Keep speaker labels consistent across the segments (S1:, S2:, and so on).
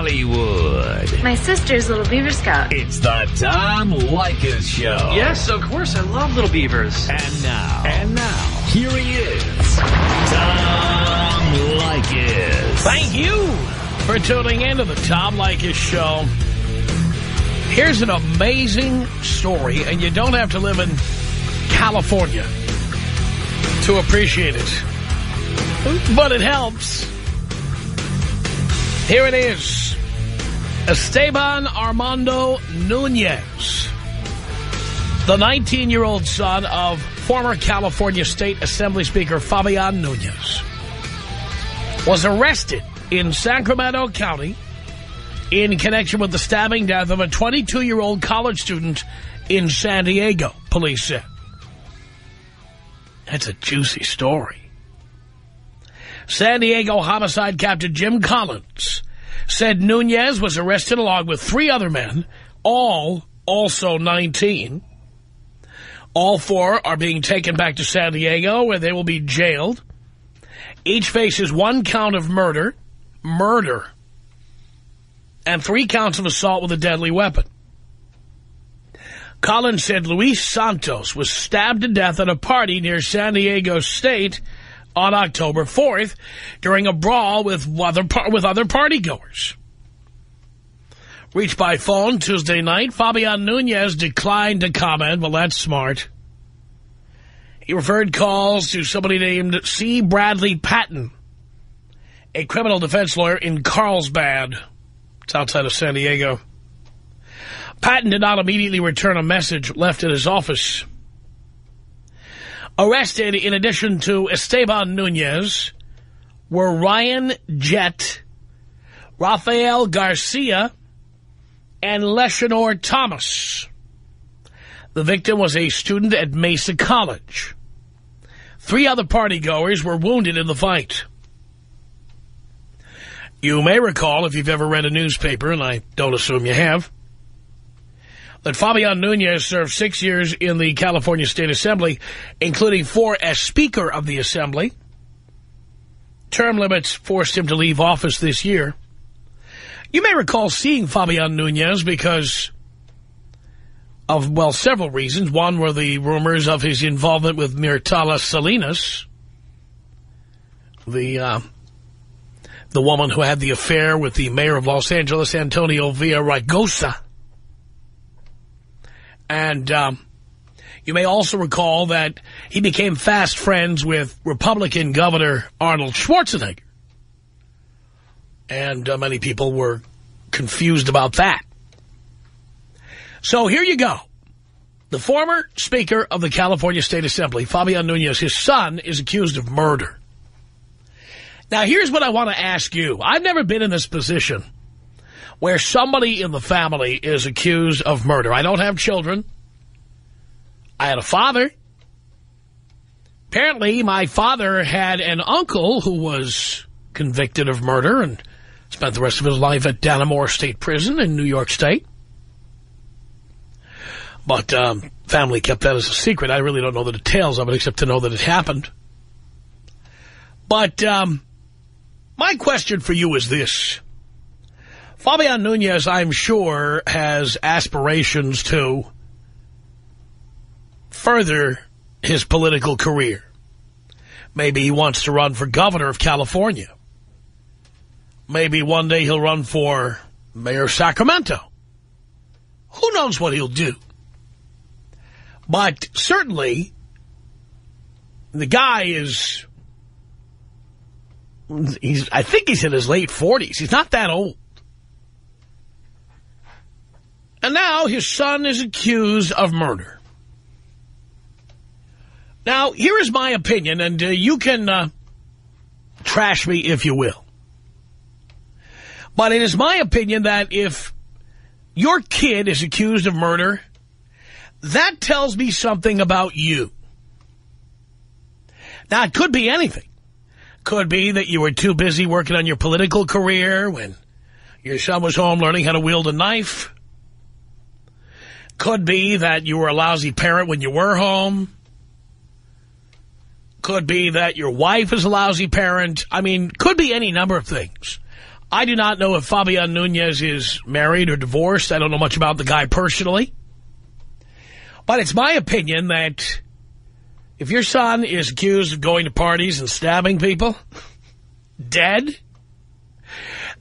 S1: Hollywood.
S2: My sister's Little Beaver Scout.
S1: It's the Tom Leykis Show.
S3: Yes, of course. I love little beavers.
S1: And now, here he is, Tom Leykis.
S4: Thank you for tuning in to the Tom Leykis Show. Here's an amazing story, and you don't have to live in California to appreciate it. But it helps. Here it is. Esteban Armando Nunez, the 19-year-old son of former California State Assembly Speaker Fabian Nunez, was arrested in Sacramento County in connection with the stabbing death of a 22-year-old college student in San Diego, police said. That's a juicy story. San Diego homicide captain Jim Collins said Nunez was arrested along with 3 other men, all also 19. All 4 are being taken back to San Diego, where they will be jailed. Each faces 1 count of murder, and 3 counts of assault with a deadly weapon. Collins said Luis Santos was stabbed to death at a party near San Diego State on October 4th during a brawl with other partygoers. Reached by phone Tuesday night, Fabian Nunez declined to comment. Well, that's smart. He referred calls to somebody named C. Bradley Patton, a criminal defense lawyer in Carlsbad. It's outside of San Diego. Patton did not immediately return a message left at his office. Arrested, in addition to Esteban Nunez, were Ryan Jett, Rafael Garcia, and Leshanor Thomas. The victim was a student at Mesa College. 3 other partygoers were wounded in the fight. You may recall, if you've ever read a newspaper, and I don't assume you have, that Fabian Nunez served 6 years in the California State Assembly, including 4 as Speaker of the Assembly. Term limits forced him to leave office this year. You may recall seeing Fabian Nunez because of, well, several reasons. One were the rumors of his involvement with Myrtala Salinas, the woman who had the affair with the mayor of Los Angeles, Antonio Villaraigosa. And you may also recall that he became fast friends with Republican Governor Arnold Schwarzenegger. And many people were confused about that. So here you go. The former Speaker of the California State Assembly, Fabian Nunez, his son, is accused of murder. Now, here's what I want to ask you. I've never been in this position where somebody in the family is accused of murder. I don't have children. I had a father. Apparently, my father had an uncle who was convicted of murder and spent the rest of his life at Dannemora State Prison in New York State. But family kept that as a secret. I really don't know the details of it except to know that it happened. But my question for you is this. Fabian Nunez, I'm sure, has aspirations to further his political career. Maybe he wants to run for governor of California. Maybe one day he'll run for mayor of Sacramento. Who knows what he'll do? But certainly, the guy is, I think he's in his late 40s. He's not that old. And now his son is accused of murder. Now, here is my opinion, and you can trash me if you will. But it is my opinion that if your kid is accused of murder, that tells me something about you. Now, it could be anything. Could be that you were too busy working on your political career when your son was home learning how to wield a knife. Could be that you were a lousy parent when you were home. Could be that your wife is a lousy parent. I mean, could be any number of things. I do not know if Fabian Nunez is married or divorced. I don't know much about the guy personally. But it's my opinion that if your son is accused of going to parties and stabbing people, dead,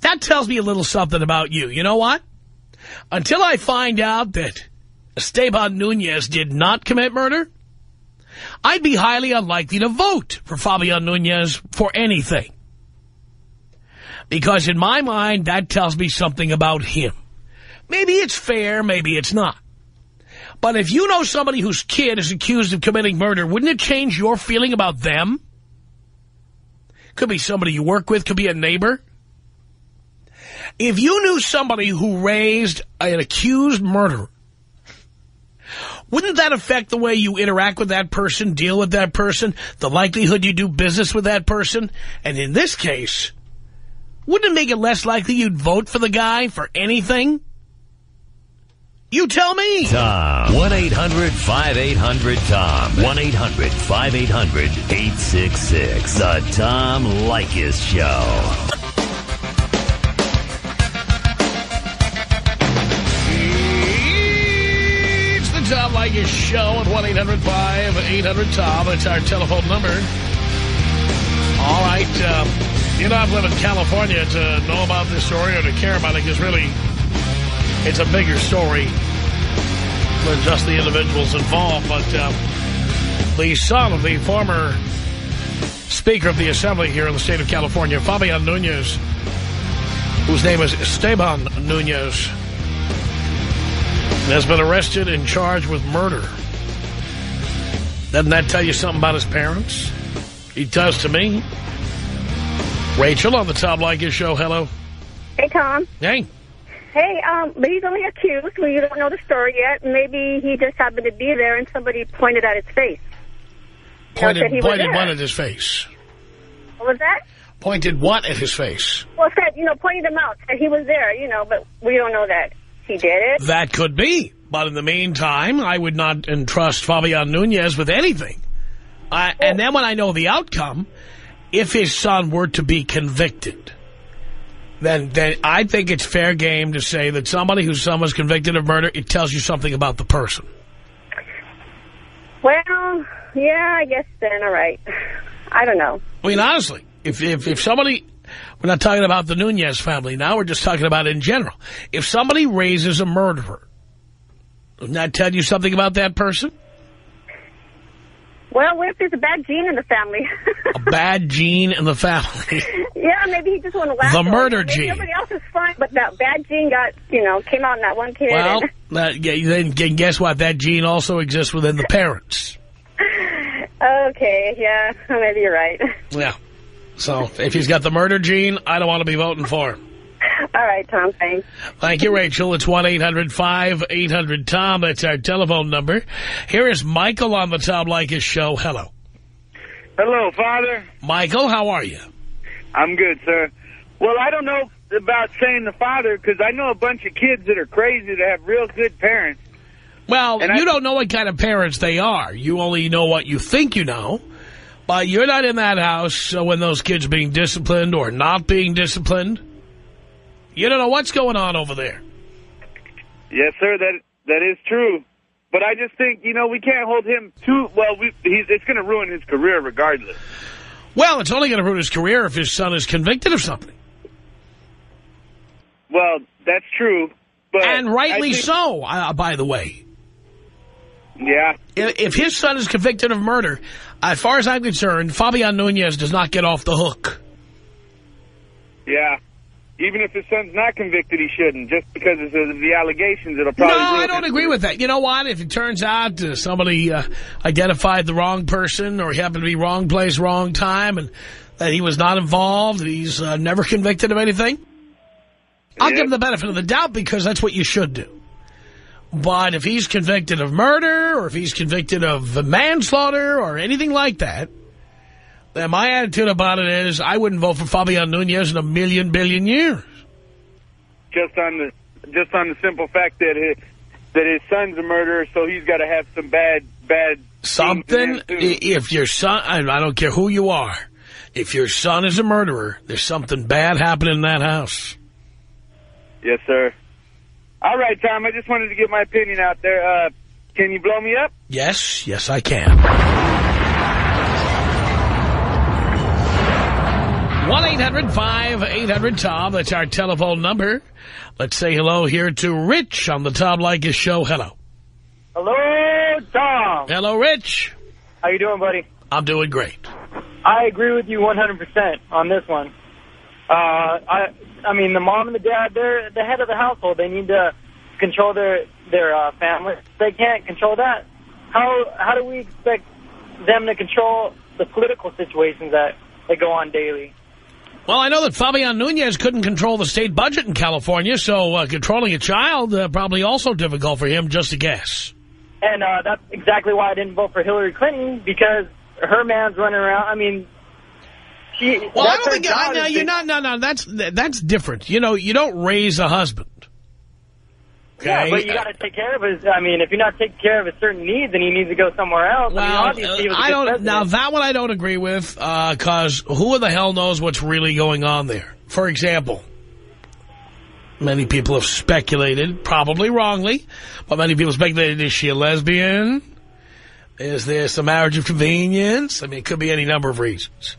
S4: that tells me a little something about you. You know what? Until I find out that Esteban Nunez did not commit murder, I'd be highly unlikely to vote for Fabian Nunez for anything. Because in my mind, that tells me something about him. Maybe it's fair, maybe it's not. But if you know somebody whose kid is accused of committing murder, wouldn't it change your feeling about them? Could be somebody you work with, could be a neighbor. If you knew somebody who raised an accused murderer, wouldn't that affect the way you interact with that person, deal with that person, the likelihood you do business with that person? And in this case, wouldn't it make it less likely you'd vote for the guy for anything? You tell me.
S1: Tom. 1-800-5800-TOM. 1-800-5800-866. The Tom Leykis Show.
S4: It's the Tom Leykis Show at 1-800-5800-TOM. It's our telephone number. All right. You don't have to live in California to know about this story or to care about it, because really it's a bigger story than just the individuals involved. But the son of the former Speaker of the Assembly here in the state of California, Fabian Nunez, whose name is Esteban Nunez, has been arrested and charged with murder. Doesn't that tell you something about his parents? He does to me. Rachel on the Tom Leykis Show. Hello.
S5: Hey, Tom.
S4: Hey.
S5: Hey, but he's only accused. We don't know the story yet. Maybe he just happened to be there and somebody pointed at his face.
S4: Pointed what at his face?
S5: What was that?
S4: Pointed what at his face?
S5: Well, said, pointed him out. Said he was there, but we don't know that he did it.
S4: That could be. But in the meantime, I would not entrust Fabian Nunez with anything. And then when I know the outcome, if his son were to be convicted, then I think it's fair game to say that somebody whose son was convicted of murder, it tells you something about the person.
S5: Well, yeah, I guess then, all right. I don't know. I
S4: mean, honestly, if somebody, we're not talking about the Nunez family now, we're just talking about in general. If somebody raises a murderer, doesn't that tell you something about that person?
S5: Well, what if there's a bad gene in the family?
S4: A bad gene in the family.
S5: Yeah, maybe he just wanted to laugh.
S4: The murder gene.
S5: Everybody else is fine, but that bad gene got, came out in that one kid.
S4: Well, then guess what? That gene also exists within the parents.
S5: Okay, yeah, maybe you're right.
S4: Yeah. So if he's got the murder gene, I don't want to be voting for him.
S5: All right, Tom, thanks.
S4: Thank you, Rachel. It's 1-800-5800-TOM. That's our telephone number. Here is Michael on the Tom Leykis Show. Hello.
S6: Hello, Father.
S4: Michael, how are you?
S6: I'm good, sir. Well, I don't know about saying the father, because I know a bunch of kids that are crazy that have real good parents.
S4: Well, you don't know what kind of parents they are. You only know what you think you know. But you're not in that house when those kids are being disciplined or not being disciplined. You don't know what's going on over there.
S6: Yes, sir, that is true. But I just think, we can't hold him too... Well, it's going to ruin his career regardless.
S4: Well, it's only going to ruin his career if his son is convicted of something.
S6: Well, that's true. But
S4: and rightly so, by the way.
S6: Yeah.
S4: If his son is convicted of murder, as far as I'm concerned, Fabian Nunez does not get off the hook.
S6: Yeah. Even if his son's not convicted, he shouldn't. Just because of the allegations, it'll probably...
S4: No, I don't agree with that. You know what? If it turns out somebody identified the wrong person, or he happened to be wrong place, wrong time, and that he was not involved, and he's never convicted of anything, I'll give him the benefit of the doubt, because that's what you should do. But if he's convicted of murder, or if he's convicted of manslaughter, or anything like that, then my attitude about it is I wouldn't vote for Fabian Nunez in a million billion years.
S6: Just on the simple fact that his son's a murderer, so he's got to have some bad
S4: something. If your son, I don't care who you are, If your son is a murderer, there's something bad happening in that house.
S6: Yes, sir. All right, Tom, I just wanted to get my opinion out there. Can you blow me up?
S4: Yes, yes, I can. 1-800-5800-TOM. That's our telephone number. Let's say hello here to Rich on the Tom Leykis Show. Hello.
S7: Hello, Tom.
S4: Hello, Rich.
S7: How you doing, buddy?
S4: I'm doing great.
S7: I agree with you 100% on this one. I mean, the mom and the dad, they're the head of the household. They need to control their family. If they can't control that, how do we expect them to control the political situations that go on daily?
S4: Well, I know that Fabian Nunez couldn't control the state budget in California, so controlling a child probably also difficult for him, just a guess.
S7: And that's exactly why I didn't vote for Hillary Clinton, because her man's running around. I mean,
S4: well, I don't think that's different. You know, you don't raise a husband. Okay?
S7: Yeah, but you got to take care of his. I mean, if you're not taking care of his certain needs, then he needs to go somewhere else.
S4: Well,
S7: I mean, I don't.
S4: Now that one I don't agree with, because who the hell knows what's really going on there? For example, many people have speculated, probably wrongly, but many people speculated: is she a lesbian? Is this a marriage of convenience? I mean, it could be any number of reasons.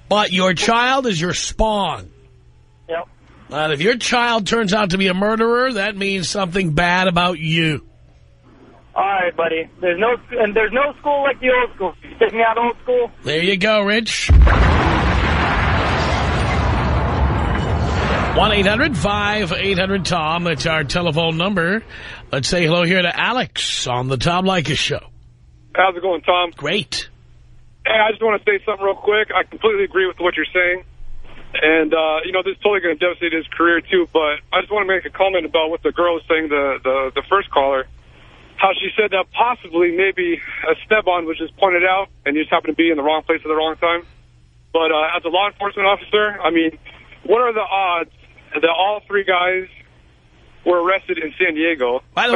S4: But your child is your spawn.
S7: Yep.
S4: And if your child turns out to be a murderer, that means something bad about you.
S7: All right, buddy. There's no school like the old school. You take me out old school?
S4: There you go, Rich. 1-800-5800-TOM. That's our telephone number. Let's say hello here to Alex on the Tom Leykis Show.
S8: How's it going, Tom?
S4: Great.
S8: Hey, I just want to say something real quick. I completely agree with what you're saying. And, you know, this is totally going to devastate his career, too. But I just want to make a comment about what the girl was saying, the first caller. How she said that possibly maybe a step-on was just pointed out and you just happened to be in the wrong place at the wrong time. But as a law enforcement officer, I mean, what are the odds that all three guys were arrested in San Diego?
S4: By the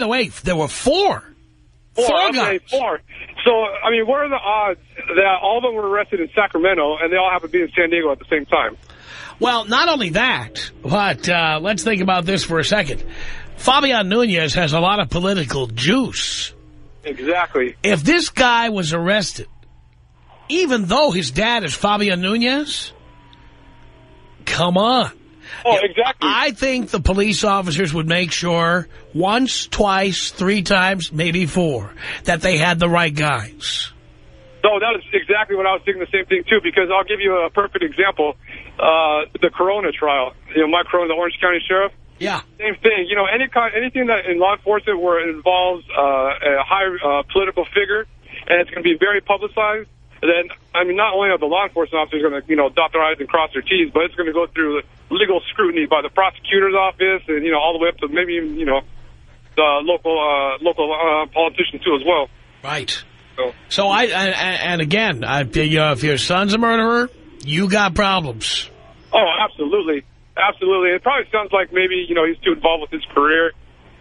S4: way, there were four. Four guys.
S8: Four. So, I mean, what are the odds that all of them were arrested in Sacramento and they all happen to be in San Diego at the same time?
S4: Well, not only that, but let's think about this for a second. Fabian Nunez has a lot of political juice.
S8: Exactly.
S4: If this guy was arrested, even though his dad is Fabian Nunez, come on.
S8: Oh, exactly.
S4: I think the police officers would make sure once, twice, three times, maybe four, that they had the right guys.
S8: No, that is exactly what I was thinking, the same thing, too, because I'll give you a perfect example. The Corona trial, you know, Mike Corona, the Orange County Sheriff.
S4: Yeah.
S8: Same thing. You know, anything that in law enforcement where it involves a high political figure, and it's going to be very publicized, then, I mean, not only are the law enforcement officers going to, you know, dot their I's and cross their T's, but it's going to go through legal scrutiny by the prosecutor's office and, you know, all the way up to maybe, you know, the local politicians, too, as well.
S4: Right. So again, if your son's a murderer, you got problems.
S8: Oh, absolutely. Absolutely. It probably sounds like maybe, you know, he's too involved with his career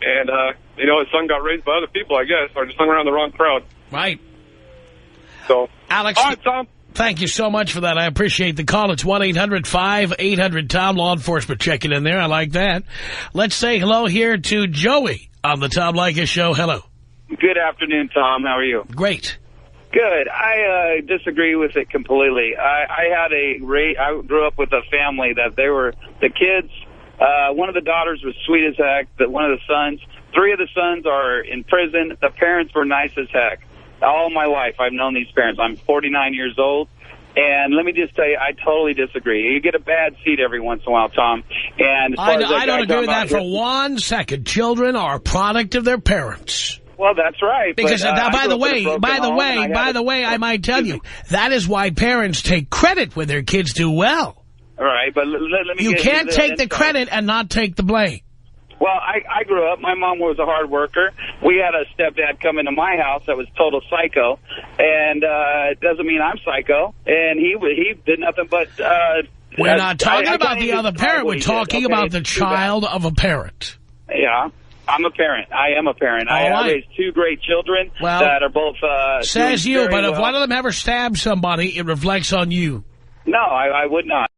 S8: and, you know, his son got raised by other people, I guess, or just hung around the wrong crowd.
S4: Right.
S8: So,
S4: Alex,
S8: all right, Tom.
S4: Thank you so much for that. I appreciate the call. It's 1-800-5800-TOM. Law enforcement checking in there. I like that. Let's say hello here to Joey on the Tom Leykis Show. Hello.
S9: Good afternoon, Tom. How are you?
S4: Great.
S9: Good. I disagree with it completely. I grew up with a family that the kids, one of the daughters was sweet as heck, but one of the sons, three of the sons are in prison. The parents were nice as heck. All my life, I've known these parents. I'm 49 years old, and let me just tell you, I totally disagree. You get a bad seat every once in a while, Tom. And
S4: I don't agree with that for 1 second. Children are a product of their parents.
S9: Well, that's right.
S4: Because
S9: but,
S4: by the way, I might tell you, that is why parents take credit when their kids do well.
S9: All right, but let me.
S4: You can't take the credit and not take the blame.
S9: Well, I grew up. My mom was a hard worker. We had a stepdad come into my house that was total psycho, and it doesn't mean I'm psycho. And he did nothing but.
S4: We're not talking about the other parent. We're talking about the child of a parent.
S9: Yeah. I'm a parent. I am a parent. I raised two great children that are both...
S4: says you, but if one of them ever stabs somebody, it reflects on you.
S9: No, I would not.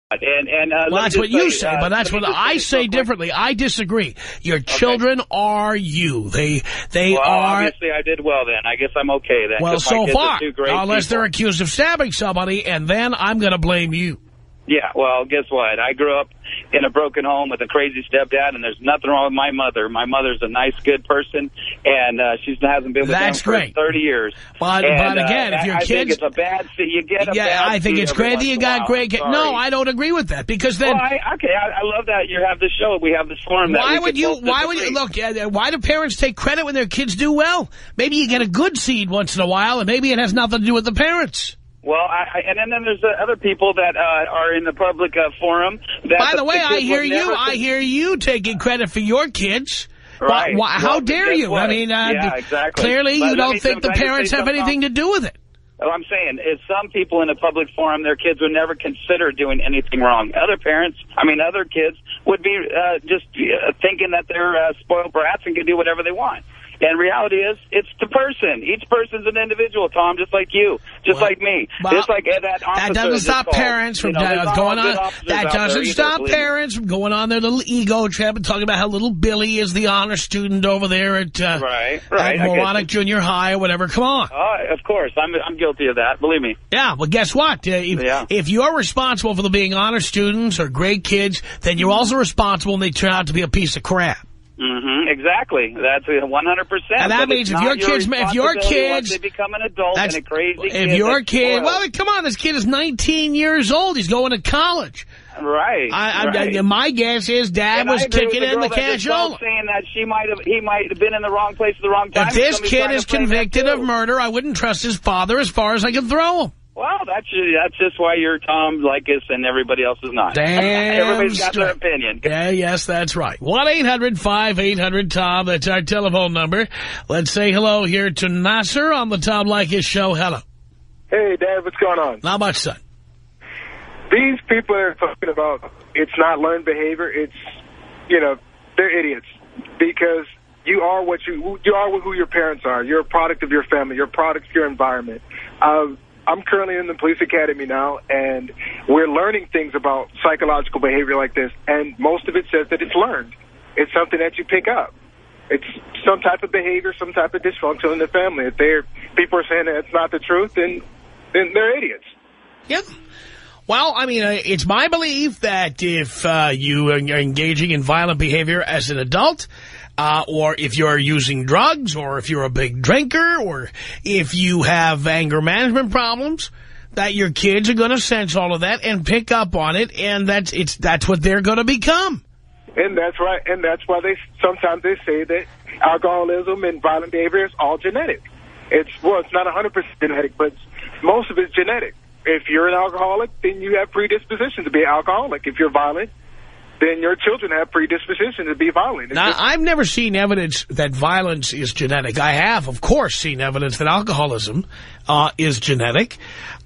S9: And
S4: well, that's what you say, but that's what I say differently. I disagree. Your children are you. They
S9: well,
S4: are.
S9: Obviously, I did well then. I guess I'm okay then.
S4: Well, so far, unless
S9: people.
S4: they're accused of stabbing somebody, and then I'm going to blame you.
S9: Yeah, well, guess what? I grew up in a broken home with a crazy stepdad, and there's nothing wrong with my mother. My mother's a nice, good person, and she hasn't been with them for 30 years.
S4: But again, if your
S9: I
S4: kids...
S9: think it's a bad seed. You get a bad
S4: I think it's great that you got great kids. No, I don't agree with that, because then...
S9: Well, I love that you have this show. We have this forum.
S4: Why would you... Look, why do parents take credit when their kids do well? Maybe you get a good seed once in a while, and maybe it has nothing to do with the parents.
S9: Well, and then there's other people that are in the public forum. That
S4: By the way, I hear you taking credit for your kids.
S9: Right.
S4: How dare you?
S9: What?
S4: I mean,
S9: yeah, exactly.
S4: Clearly you don't think the parents have anything to do with it.
S9: What I'm saying is some people in a public forum, their kids would never consider doing anything wrong. Other kids would be just thinking that they're spoiled brats and can do whatever they want. And reality is, it's the person. Each person's an individual, Tom, just like you, like me. Just like that officer.
S4: That doesn't stop parents from going on. That doesn't stop parents from going on their little ego trip and talking about how little Billy is the honor student over there at Moronic Junior High or whatever. Come on.
S9: Of course. I'm guilty of that. Believe me.
S4: Yeah, well, guess what? If you're responsible for being honor students or great kids, then you're also responsible when they turn out to be a piece of crap.
S9: Mm-hmm, exactly. That's 100%.
S4: And that means if your kids
S9: they become an adult and a crazy
S4: well, come on, this kid is 19 years old. He's going to college.
S9: Right.
S4: My guess is Dad was kicking in the cashola.
S9: Saying that he might have been in the wrong place at the wrong time.
S4: If this kid is convicted of murder, I wouldn't trust his father as far as I can throw him.
S9: Well, that's just why you're Tom Leykis and everybody else is not. Everybody's got their opinion.
S4: Yeah, yes, that's right. 1-800-5800-TOM. That's our telephone number. Let's say hello here to Nasser on the Tom Leykis show. Hello.
S10: Hey, Dad, what's going on?
S4: Not much, son.
S10: These people are talking about it's not learned behavior. It's, they're idiots because you are who your parents are. You're a product of your family. You're a product of your environment. I'm currently in the police academy now, and we're learning things about psychological behavior like this, and most of it says that it's learned. It's something that you pick up. It's some type of behavior, some type of dysfunction in the family. If people are saying that it's not the truth, then they're idiots.
S4: Yep. Well, I mean, it's my belief that if you are engaging in violent behavior as an adult, or if you're using drugs, or if you're a big drinker, or if you have anger management problems, that your kids are going to sense all of that and pick up on it, and that's what they're going to become.
S10: And that's right, and that's why sometimes they say that alcoholism and violent behavior is all genetic. It's not 100% genetic, but most of it's genetic. If you're an alcoholic, then you have predisposition to be an alcoholic. If you're violent, then your children have predisposition to be violent.
S4: Now, I've never seen evidence that violence is genetic. I have, of course, seen evidence that alcoholism is genetic.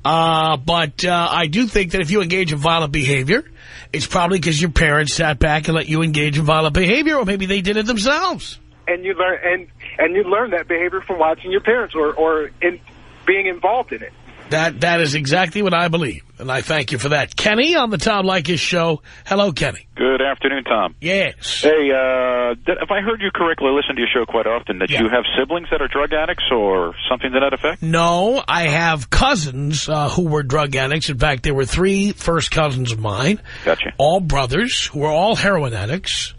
S4: But I do think that if you engage in violent behavior, it's probably because your parents sat back and let you engage in violent behavior, or maybe they did it themselves.
S10: And you learn and you learn that behavior from watching your parents or in being involved in it.
S4: That is exactly what I believe, and I thank you for that. Kenny on the Tom Leykis show. Hello, Kenny.
S11: Good afternoon, Tom.
S4: Yes.
S11: Hey, if I heard you correctly, I listen to your show quite often, that you have siblings that are drug addicts or something to that effect?
S4: No, I have cousins who were drug addicts. In fact, there were 3 first cousins of mine.
S11: Gotcha.
S4: All brothers who were all heroin addicts.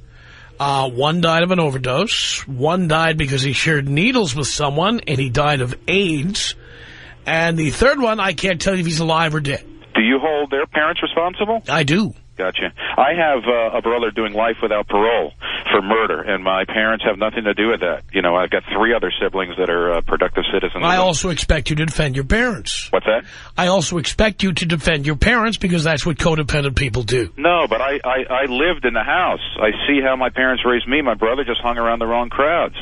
S4: One died of an overdose. One died because he shared needles with someone, and he died of AIDS. And the third one, I can't tell you if he's alive or dead.
S11: Do you hold their parents responsible?
S4: I do.
S11: Gotcha. I have a brother doing life without parole for murder, and my parents have nothing to do with that. I've got 3 other siblings that are productive citizens.
S4: I also expect you to defend your parents.
S11: What's that?
S4: I also expect you to defend your parents because that's what codependent people do.
S11: No, but I lived in the house. I see how my parents raised me. My brother just hung around the wrong crowds.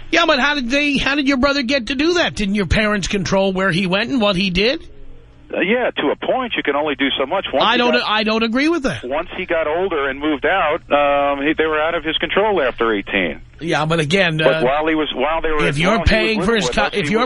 S4: Yeah, but how did your brother get to do that? Didn't your parents control where he went and what he did?
S11: Yeah, to a point, you can only do so much.
S4: I don't agree with that.
S11: Once he got older and moved out, they were out of his control after 18.
S4: Yeah, but again,
S11: but
S4: if you're paying for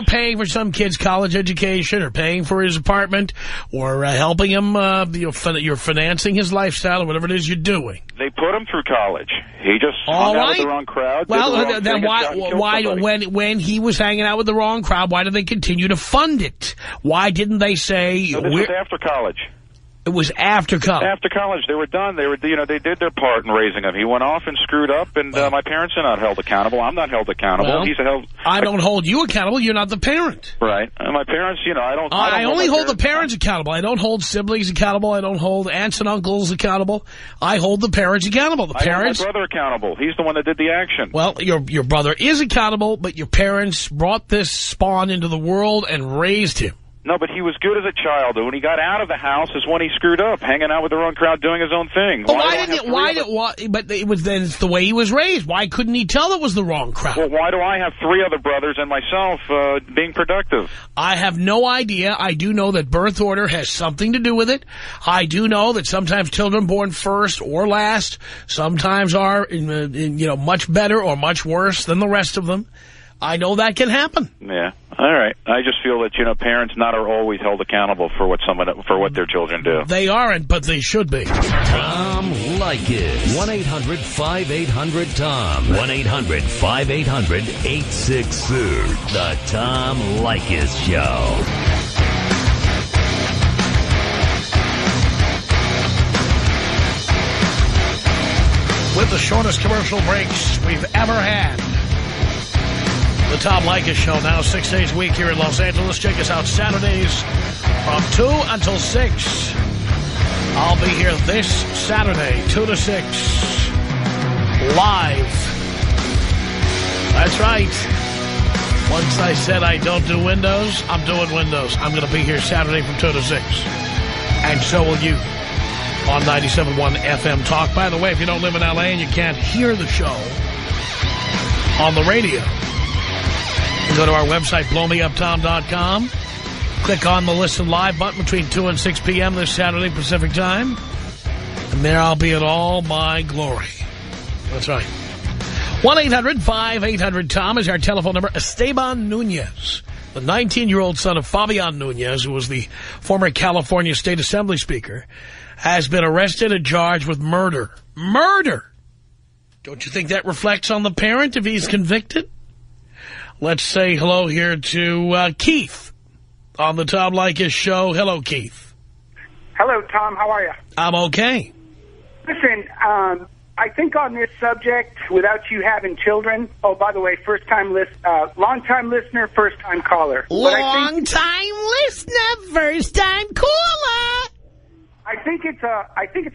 S4: paying for some kid's college education, or paying for his apartment, or helping him, you're financing his lifestyle, or whatever it is you're doing.
S11: They put him through college. He just hung out with the wrong crowd.
S4: Well, then why when he was hanging out with the wrong crowd, why did they continue to fund it? Why didn't they say?
S11: No, this was after college.
S4: It was after college.
S11: After college, they were done. They did their part in raising him. He went off and screwed up, and my parents are not held accountable. I'm not held accountable.
S4: Well, I don't hold you accountable. You're not the parent.
S11: Right. And my parents,
S4: I only hold the parents accountable. I don't hold siblings accountable. I don't hold aunts and uncles accountable. I hold the parents accountable. I hold
S11: my brother accountable. He's the one that did the action.
S4: Well, your brother is accountable, but your parents brought this spawn into the world and raised him.
S11: No, but he was good as a child. When he got out of the house is when he screwed up, hanging out with the wrong crowd, doing his own thing.
S4: But but it was then it's the way he was raised. Why couldn't he tell it was the wrong crowd?
S11: Well, why do I have 3 other brothers and myself being productive?
S4: I have no idea. I do know that birth order has something to do with it. I do know that sometimes children born first or last sometimes are, much better or much worse than the rest of them. I know that can happen.
S11: Yeah. All right. I just feel that, parents are always held accountable for what their children do.
S4: They aren't, but they should be.
S1: Tom Leykis. 1-800-5800-TOM. 1-800-5800-866. The Tom Leykis Show.
S4: With the shortest commercial breaks we've ever had. The Tom Leykis Show, now 6 days a week here in Los Angeles. Check us out Saturdays from 2 until 6. I'll be here this Saturday, 2 to 6, live. That's right. Once I said I don't do Windows, I'm doing Windows. I'm going to be here Saturday from 2 to 6. And so will you on 97.1 FM Talk. By the way, if you don't live in L.A. and you can't hear the show on the radio, you go to our website, blowmeuptom.com. Click on the Listen Live button between 2 and 6 p.m. this Saturday Pacific Time. And there I'll be in all my glory. That's right. 1-800-5800-TOM is our telephone number. Esteban Nunez, the 19-year-old son of Fabian Nunez, who was the former California State Assembly Speaker, has been arrested and charged with murder. Murder! Don't you think that reflects on the parent if he's convicted? Let's say hello here to Keith on the Tom Leykis Show. Hello, Keith.
S12: Hello, Tom. How are you?
S4: I'm okay.
S12: Listen, I think on this subject, without you having children, oh, by the way, long-time listener, first-time caller.
S4: Long-time listener, first-time caller.
S12: I think it's a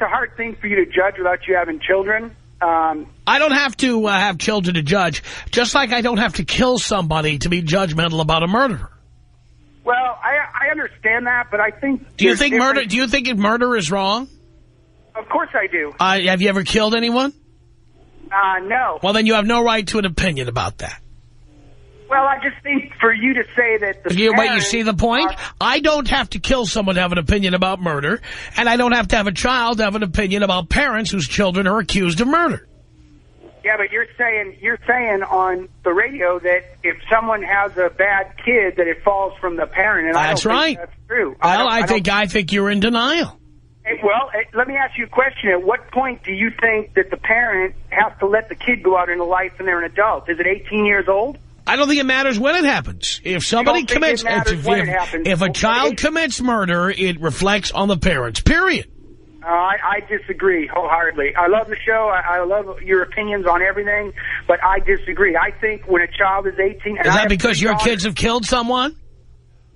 S12: hard thing for you to judge without you having children.
S4: I don't have to have children to judge, just like I don't have to kill somebody to be judgmental about a murderer.
S12: Well, I understand that, but I think...
S4: Do you think murder is wrong?
S12: Of course I do.
S4: Have you ever killed anyone?
S12: No.
S4: Well, then you have no right to an opinion about that.
S12: Well, I just think for you to say that the
S4: But you see the point? I don't have to kill someone to have an opinion about murder, and I don't have to have a child to have an opinion about parents whose children are accused of murder.
S12: Yeah, but you're saying on the radio that if someone has a bad kid, that it falls from the parent, and
S4: that's right.
S12: Think that's true.
S4: Well, I think you're in denial.
S12: Let me ask you a question. At what point do you think that the parent has to let the kid go out into life when they're an adult? Is it 18 years old?
S4: I don't think it matters when it happens. If somebody commits, if a child commits murder, it reflects on the parents, period.
S12: I disagree wholeheartedly. I love the show. I love your opinions on everything, but I disagree. I think when a child is 18...
S4: Is that because your kids have killed someone?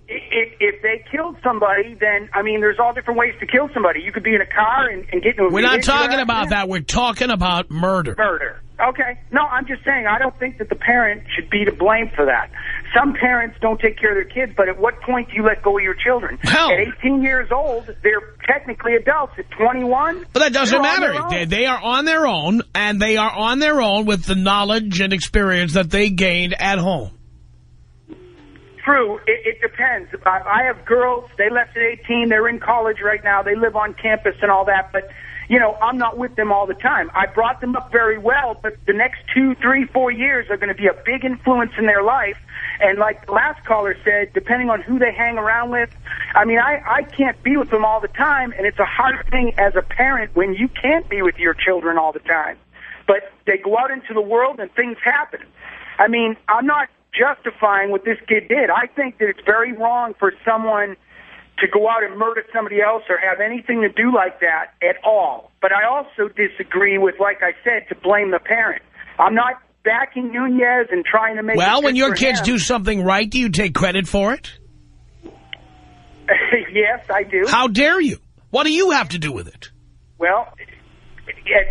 S12: If they killed somebody, then, I mean, there's all different ways to kill somebody. You could be in a car and get into a...
S4: We're not talking about that. We're talking about murder.
S12: Murder. Okay. No, I'm just saying I don't think that the parent should be to blame for that. Some parents don't take care of their kids, but at what point do you let go of your children?
S4: Hell.
S12: At 18 years old, they're technically adults. At 21...
S4: But that doesn't matter. They are on their own, and they are on their own with the knowledge and experience that they gained at home.
S12: True. It depends. I have girls. They left at 18. They're in college right now. They live on campus and all that. But you know, I'm not with them all the time. I brought them up very well, but the next 2, 3, 4 years are going to be a big influence in their life. And like the last caller said, depending on who they hang around with, I mean, I can't be with them all the time, and it's a hard thing as a parent when you can't be with your children all the time. But they go out into the world and things happen. I mean, I'm not justifying what this kid did. I think that it's very wrong for someone to go out and murder somebody else or have anything to do like that at all. But I also disagree with, like I said, to blame the parent. I'm not backing Nunez and trying to make
S4: Well,
S12: it
S4: when your
S12: for
S4: kids
S12: him.
S4: do something right, do you take credit for it?
S12: Yes, I do.
S4: How dare you? What do you have to do with it?
S12: Well,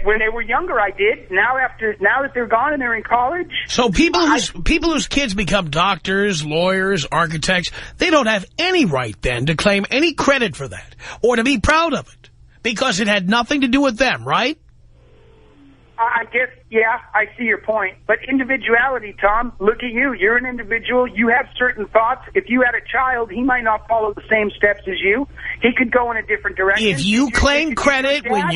S12: when they were younger, I did. Now that they're gone and they're in college.
S4: So people whose kids become doctors, lawyers, architects, they don't have any right then to claim any credit for that or to be proud of it because it had nothing to do with them, right?
S12: I guess, yeah, I see your point. But individuality, Tom, look at you. You're an individual. You have certain thoughts. If you had a child, he might not follow the same steps as you. He could go in a different direction.
S4: If you claim credit when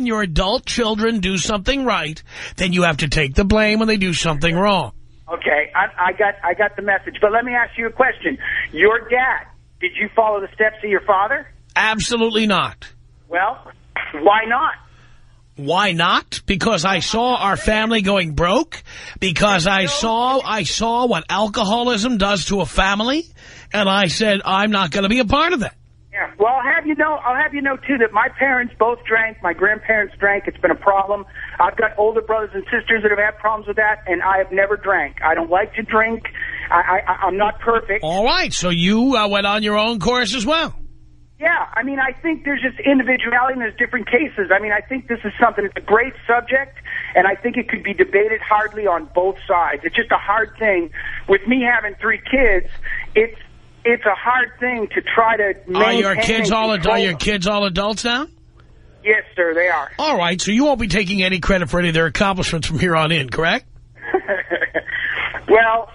S4: your adult children do something right, then you have to take the blame when they do something wrong.
S12: Okay, I got the message. But let me ask you a question. Your dad, did you follow the steps of your father?
S4: Absolutely not.
S12: Well, why not?
S4: Why not? Because I saw our family going broke. Because I saw what alcoholism does to a family. And I said, I'm not going to be a part of that.
S12: Yeah. Well, I'll have you know, too, that my parents both drank. My grandparents drank. It's been a problem. I've got older brothers and sisters that have had problems with that, and I have never drank. I don't like to drink. I'm not perfect.
S4: All right. So you went on your own course as well.
S12: Yeah, I mean, I think there's just individuality and there's different cases. I mean, I think this is something, it's a great subject, and I think it could be debated hardly on both sides. It's just a hard thing. With me having 3 kids, it's a hard thing to try to maintain.
S4: Are your kids all adults now?
S12: Yes, sir, they are.
S4: All right, so you won't be taking any credit for any of their accomplishments from here on in, correct?
S12: Well,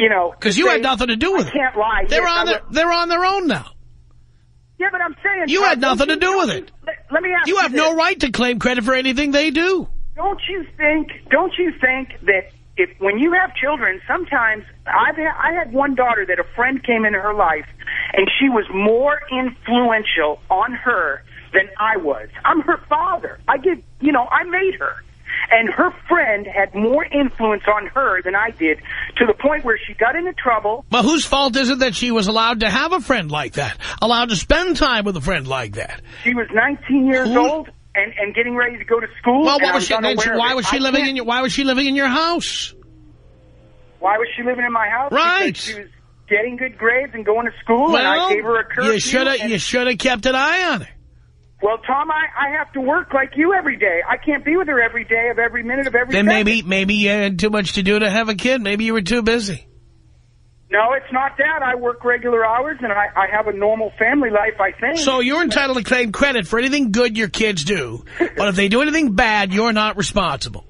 S12: you know.
S4: Because you had nothing to do with it.
S12: I can't lie.
S4: They're on their own now.
S12: Yeah, but I'm saying...
S4: You had nothing to do with it.
S12: Let me ask you
S4: You have no right to claim credit for anything they do.
S12: Don't you think that when you have children, sometimes... I had one daughter that a friend came into her life, and she was more influential on her than I was. I'm her father. I made her. And her friend had more influence on her than I did, to the point where she got into trouble.
S4: But whose fault is it that she was allowed to have a friend like that? Allowed to spend time with a friend like that?
S12: She was 19 years old and getting ready to go to school.
S4: Well, why was she living in your house?
S12: Why was she living in my house?
S4: Right.
S12: Because she was getting good grades and going to school, and I gave her a curfew.
S4: You should have kept an eye on her.
S12: Well, Tom, I have to work like you every day. I can't be with her every day of every minute of every
S4: second.
S12: Then
S4: maybe you had too much to do to have a kid. Maybe you were too busy.
S12: No, it's not that. I work regular hours, and I have a normal family life, I think.
S4: So you're entitled to claim credit for anything good your kids do. But if they do anything bad, you're not responsible.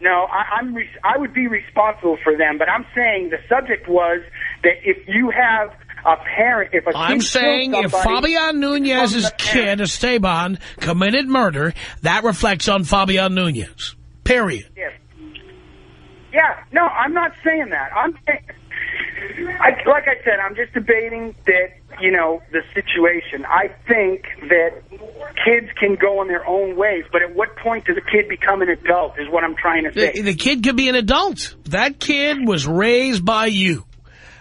S12: No, I would be responsible for them. But I'm saying the subject was that if you have... a parent, if a kid
S4: I'm saying if Fabian Nunez's kid, Esteban, committed murder, that reflects on Fabian Nunez. Period.
S12: Yes. Yeah, no, I'm not saying that. Like I said, I'm just debating that, the situation. I think that kids can go in their own ways, but at what point does a kid become an adult is what I'm trying to say.
S4: The kid could be an adult. That kid was raised by you.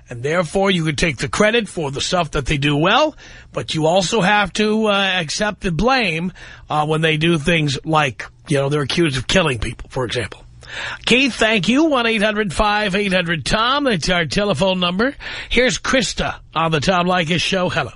S4: And therefore, you could take the credit for the stuff that they do well, but you also have to accept the blame when they do things like, they're accused of killing people, for example. Keith, thank you. 1-800-5800-TOM. That's our telephone number. Here's Krista on the Tom Leykis Show. Hello.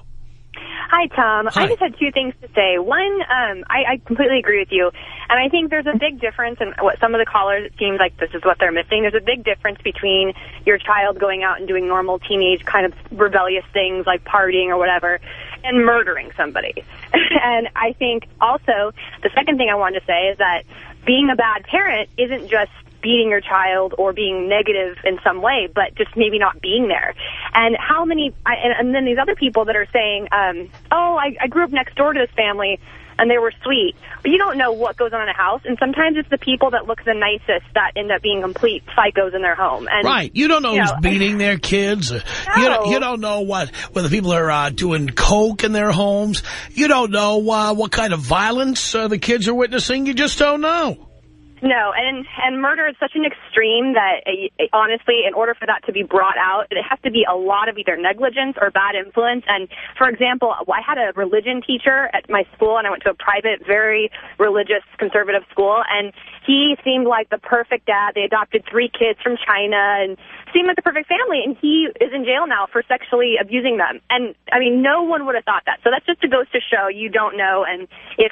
S13: Hi, Tom.
S4: Hi.
S13: I just had 2 things to say. One, I completely agree with you. And I think there's a big difference in what some of the callers, it seems like this is what they're missing. There's a big difference between your child going out and doing normal teenage kind of rebellious things like partying or whatever and murdering somebody. And I think also the second thing I wanted to say is that being a bad parent isn't just beating your child or being negative in some way, but just maybe not being there. And how many, and then these other people that are saying, I grew up next door to this family, and they were sweet. But you don't know what goes on in a house, and sometimes it's the people that look the nicest that end up being complete psychos in their home. And,
S4: right. You don't know who's beating their kids.
S13: No.
S4: You don't know whether people are doing coke in their homes. You don't know what kind of violence the kids are witnessing. You just don't know.
S13: No, and murder is such an extreme that, honestly, in order for that to be brought out, it has to be a lot of either negligence or bad influence. And, for example, I had a religion teacher at my school, and I went to a private, very religious, conservative school, and he seemed like the perfect dad. They adopted 3 kids from China and seemed like the perfect family, and he is in jail now for sexually abusing them. And, I mean, no one would have thought that. So that's just goes to show you don't know. And if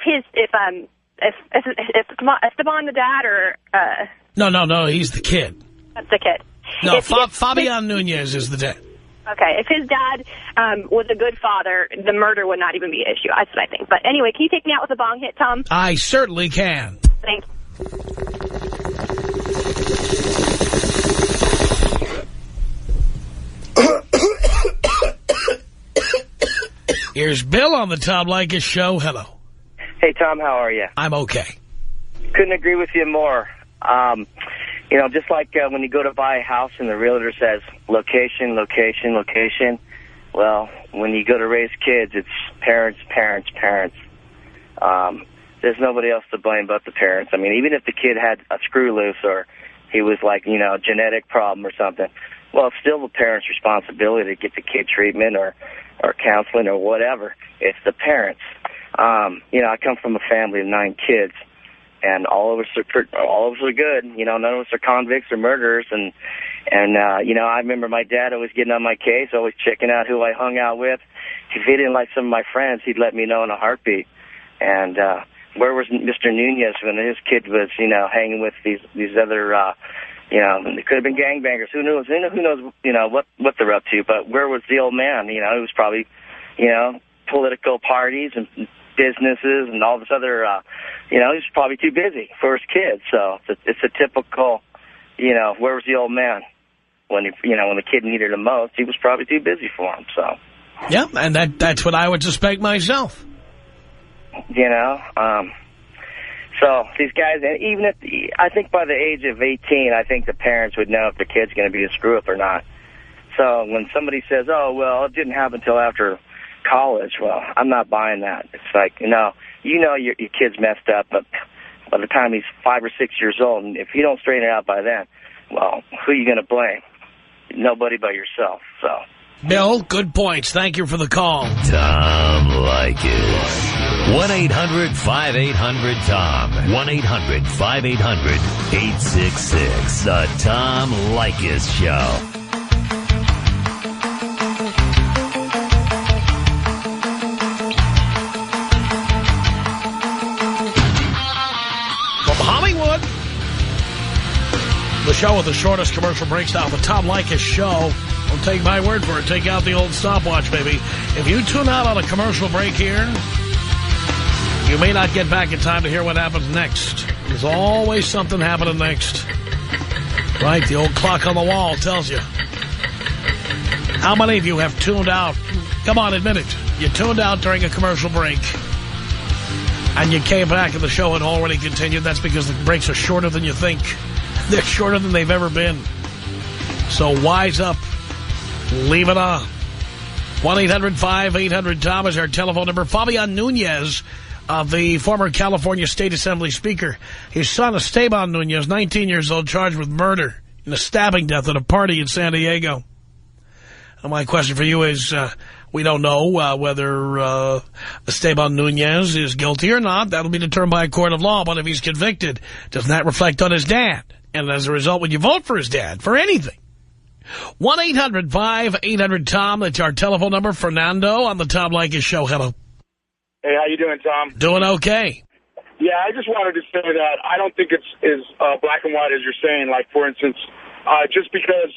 S13: Esteban the dad or...
S4: No, he's the kid.
S13: That's the kid.
S4: No, Fabian Nunez is the dad.
S13: Okay, if his dad was a good father, the murder would not even be an issue. That's what I think. But anyway, can you take me out with a bong hit, Tom?
S4: I certainly can.
S13: Thank you.
S4: Here's Bill on the Tom Leykis show. Hello.
S14: Hey, Tom, how are you?
S4: I'm okay.
S14: Couldn't agree with you more. Just like when you go to buy a house and the realtor says, location, location, location. Well, when you go to raise kids, it's parents, parents, parents. There's nobody else to blame but the parents. I mean, even if the kid had a screw loose or he was like, a genetic problem or something, well, it's still the parent's responsibility to get the kid treatment or counseling or whatever. It's the parents. I come from a family of 9 kids, and all of us are good. None of us are convicts or murderers, and I remember my dad always getting on my case, always checking out who I hung out with. If he didn't like some of my friends, he'd let me know in a heartbeat. And where was Mr. Nunez when his kid was, hanging with these other, they could have been gangbangers. Who knows? Who knows? What they're up to? But where was the old man? He was probably, political parties and businesses and all this other, he was probably too busy for his kids. So it's a typical, where was the old man when when the kid needed him most? He was probably too busy for him. So
S4: yeah, and that's what I would suspect myself.
S14: So these guys, and even I think by the age of 18, I think the parents would know if their kid's going to be a screw up or not. So when somebody says, "Oh, well, it didn't happen until after college," well, I'm not buying that. It's like, your kid's messed up, but by the time he's 5 or 6 years old, and if you don't straighten it out by then, well, who are you going to blame? Nobody but yourself. So,
S4: Bill, good points. Thank you for the call.
S1: Tom Leykis. 1-800-5800-TOM. 1-800-5800-866. The Tom Leykis Show.
S4: Hollywood. The show with the shortest commercial breaks now, the Tom Leykis Show. Don't take my word for it. Take out the old stopwatch, baby. If you tune out on a commercial break here, you may not get back in time to hear what happens next. There's always something happening next. Right, the old clock on the wall tells you. How many of you have tuned out? Come on, admit it. You tuned out during a commercial break. And you came back and the show had already continued. That's because the breaks are shorter than you think. They're shorter than they've ever been. So wise up. Leave it on. 1-800-5800-TOM is our telephone number. Fabian Nunez, the former California State Assembly Speaker. His son, Esteban Nunez, 19 years old, charged with murder in a stabbing death at a party in San Diego. And my question for you is, we don't know whether Esteban Nunez is guilty or not. That'll be determined by a court of law. But if he's convicted, doesn't that reflect on his dad? And as a result, would you vote for his dad for anything? 1-800-5800-TOM. That's our telephone number. Fernando on the Tom Leykis Show. Hello.
S15: Hey, how you doing, Tom?
S4: Doing okay.
S15: Yeah, I just wanted to say that I don't think it's as black and white as you're saying. Like, for instance, just because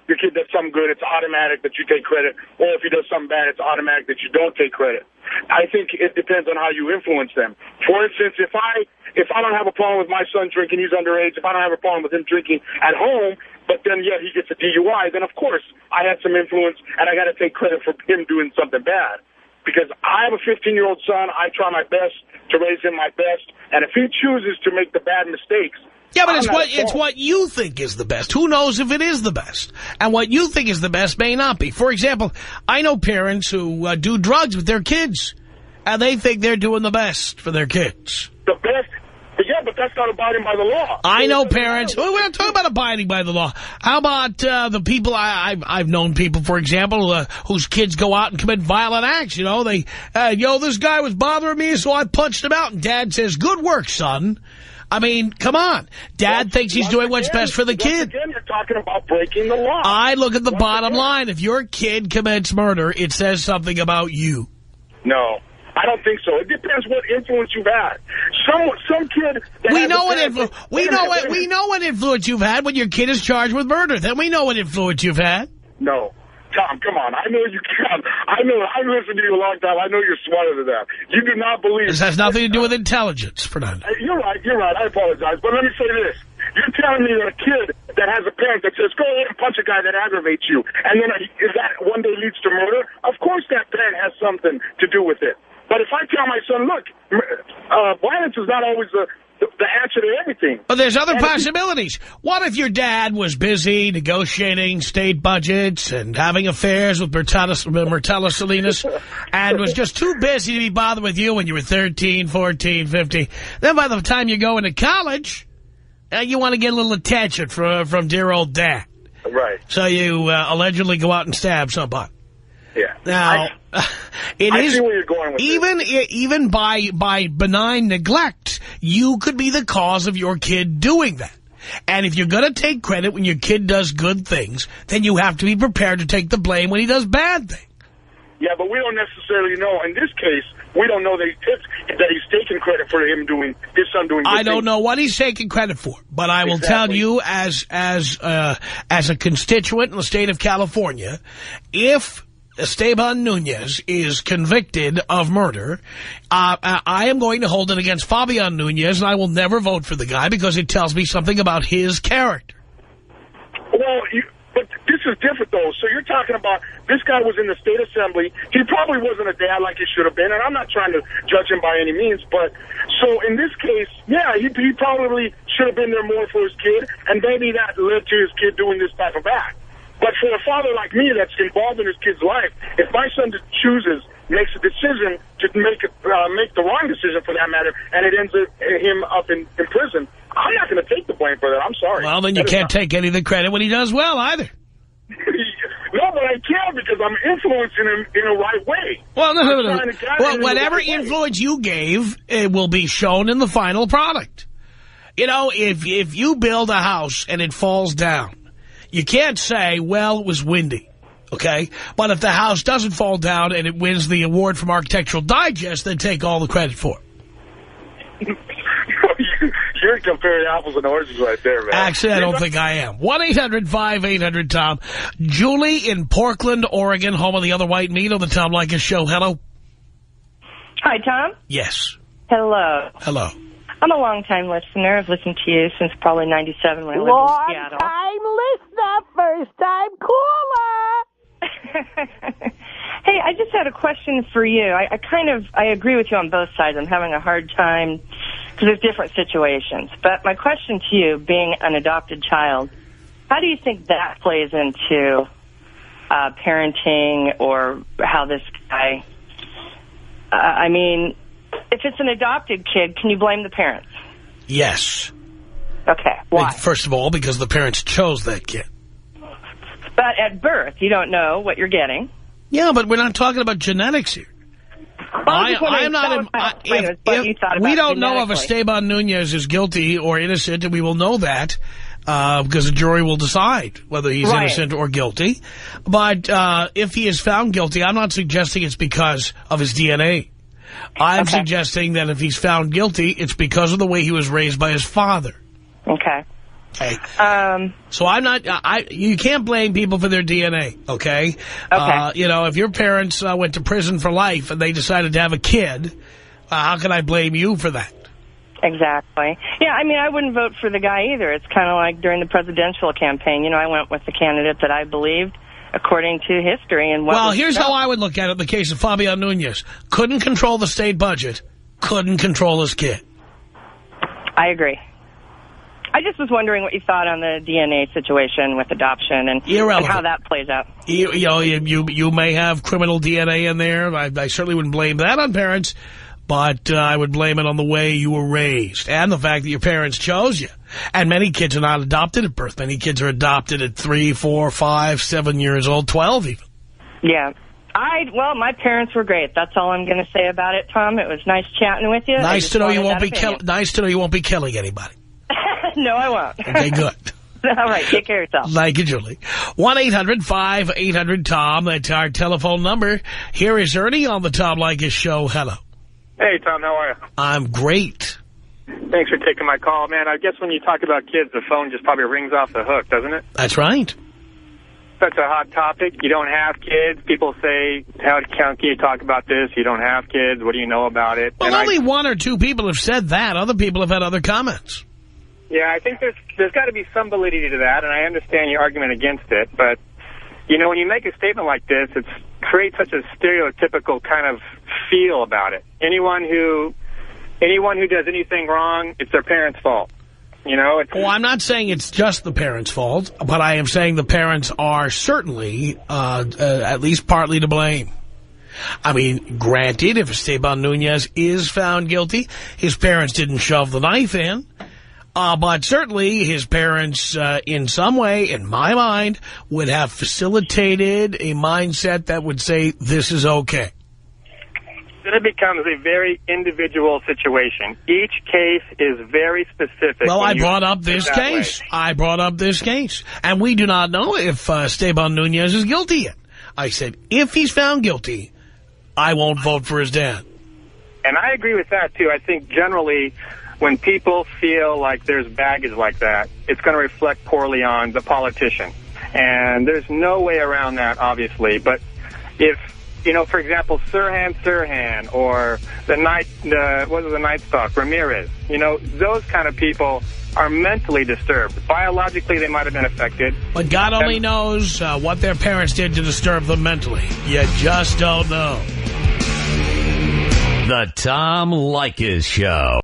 S15: your kid does something good, it's automatic that you take credit. Or if he does something bad, it's automatic that you don't take credit. I think it depends on how you influence them. For instance, if I if I don't have a problem with my son drinking, he's underage, if I don't have a problem with him drinking at home, but then yet he gets a DUI, then of course I had some influence and I got to take credit for him doing something bad. Because I have a 15-year-old son, I try my best to raise him my best, and if he chooses to make the bad mistakes,
S4: yeah, but it's what you think is the best. Who knows if it is the best? And what you think is the best may not be. For example, I know parents who do drugs with their kids, and they think they're doing the best for their kids.
S15: The best? Yeah, but that's not abiding by the law.
S4: I know parents. Well, we're not talking about abiding by the law. How about the people I've known people, for example, whose kids go out and commit violent acts. You know, this guy was bothering me, so I punched him out. And Dad says, "Good work, son." I mean, come on. Dad thinks he's doing what's best for the kid.
S15: Again, you're talking about breaking the law.
S4: I look at the bottom line. If your kid commits murder, it says something about you.
S15: No, I don't think so. It depends what influence you've had. Some kid.
S4: We know what influence. We know what influence you've had when your kid is charged with murder. Then we know what influence you've had.
S15: No. Tom, come on. I know you can. I know. I've listened to you a long time. I know you're smarter than that. You do not believe.
S4: This has nothing to do with intelligence, Fernando.
S15: You're right. I apologize. But let me say this. You're telling me that a kid that has a parent that says, go ahead and punch a guy that aggravates you, and then if that one day leads to murder, of course that parent has something to do with it. But if I tell my son, look, violence is not always the answer to everything.
S4: But there's other possibilities. What if your dad was busy negotiating state budgets and having affairs with Myrtella Salinas and was just too busy to be bothered with you when you were 13, 14, 15? Then by the time you go into college, you want to get a little attention from dear old dad.
S15: Right.
S4: So you allegedly go out and stab somebody.
S15: Yeah.
S4: Now,
S15: I see where you're going with
S4: even by benign neglect, you could be the cause of your kid doing that. And if you're going to take credit when your kid does good things, then you have to be prepared to take the blame when he does bad things.
S15: Yeah, but we don't necessarily know. In this case, we don't know that he's taking credit for his son doing good
S4: I don't
S15: things.
S4: know what he's taking credit for, but I will tell you as a constituent in the state of California, if Esteban Nunez is convicted of murder, I am going to hold it against Fabian Nunez, and I will never vote for the guy because it tells me something about his character.
S15: Well, but this is different, though. So you're talking about this guy was in the state assembly. He probably wasn't a dad like he should have been, and I'm not trying to judge him by any means. But so in this case, yeah, he probably should have been there more for his kid, and maybe that led to his kid doing this type of act. But for a father like me that's involved in his kid's life, if my son makes a decision to make the wrong decision for that matter, and it ends him up in prison, I'm not going to take the blame for that. I'm sorry.
S4: Well, then you can't take any of the credit when he does well either.
S15: No, but I can because I'm influencing him in a right way.
S4: Well, no. Well, whatever influence you gave, it will be shown in the final product. You know, if you build a house and it falls down, you can't say, well, it was windy, okay? But if the house doesn't fall down and it wins the award from Architectural Digest, then take all the credit for it.
S15: You're comparing apples and oranges right there, man.
S4: Actually, I don't think I am. 1-800-5800-TOM. Julie in Portland, Oregon, home of the other white meat on the Tom Leykis Show. Hello.
S16: Hi, Tom.
S4: Yes.
S16: Hello.
S4: Hello.
S16: I'm a long-time listener. I've listened to you since probably '97 when I lived in Seattle.
S5: Long-time listener, first-time caller.
S16: Hey, I just had a question for you. I agree with you on both sides. I'm having a hard time because there's different situations. But my question to you, being an adopted child, how do you think that plays into parenting or how this guy... I mean, if it's an adopted kid, can you blame the parents?
S4: Yes.
S16: Okay, why?
S4: First of all, because the parents chose that kid.
S16: But at birth, you don't know what you're getting.
S4: Yeah, but we're not talking about genetics here. I'm not. We don't know if Esteban Nunez is guilty or innocent, and we will know that because the jury will decide whether he's innocent or guilty. But if he is found guilty, I'm not suggesting it's because of his DNA. I'm suggesting that if he's found guilty, it's because of the way he was raised by his father.
S16: Okay.
S4: Okay. So I'm not. You can't blame people for their DNA. Okay. Okay. You know, if your parents went to prison for life and they decided to have a kid, how can I blame you for that?
S16: Exactly. Yeah, I mean, I wouldn't vote for the guy either. It's kind of like during the presidential campaign. You know, I went with the candidate that I believed according to history. And
S4: well, here's how I would look at it in the case of Fabio Nunez. Couldn't control the state budget. Couldn't control his kid.
S16: I agree. I just was wondering what you thought on the DNA situation with adoption and how that plays out.
S4: You may have criminal DNA in there. I certainly wouldn't blame that on parents, but I would blame it on the way you were raised and the fact that your parents chose you. And many kids are not adopted at birth. Many kids are adopted at 3, 4, 5, 7 years old, 12 even.
S16: Yeah. Well, my parents were great. That's all I'm going to say about it, Tom. It was nice chatting with you.
S4: Nice to know you won't be killing anybody.
S16: No, I won't.
S4: Okay, good.
S16: All right, take care of yourself.
S4: Thank you, Julie. 1-800-5800-TOM. That's our telephone number. Here is Ernie on the Tom Leykis Show. Hello.
S17: Hey, Tom, how are you?
S4: I'm great.
S17: Thanks for taking my call. Man, I guess when you talk about kids, the phone just probably rings off the hook, doesn't it?
S4: That's right.
S17: Such a hot topic. You don't have kids. People say, how can you talk about this? You don't have kids. What do you know about it?
S4: Well, only one or two people have said that. Other people have had other comments.
S17: Yeah, I think there's got to be some validity to that, and I understand your argument against it. But, you know, when you make a statement like this, it creates such a stereotypical kind of feel about it. Anyone who does anything wrong, it's their parents' fault. You know,
S4: I'm not saying it's just the parents' fault, but I am saying the parents are certainly at least partly to blame. I mean, granted, if Esteban Nunez is found guilty, his parents didn't shove the knife in. But certainly his parents, in some way, in my mind, would have facilitated a mindset that would say this is okay.
S17: Then it becomes a very individual situation. Each case is very specific.
S4: Well, I brought up this case. And we do not know if Esteban Nunez is guilty yet. I said, if he's found guilty, I won't vote for his dad.
S17: And I agree with that, too. I think generally when people feel like there's baggage like that, it's going to reflect poorly on the politician. And there's no way around that, obviously. But if, you know, for example, Sirhan or the Night Stalk, Ramirez, you know, those kind of people are mentally disturbed. Biologically, they might have been affected.
S4: But God only knows what their parents did to disturb them mentally. You just don't know.
S1: The Tom Leykis Show.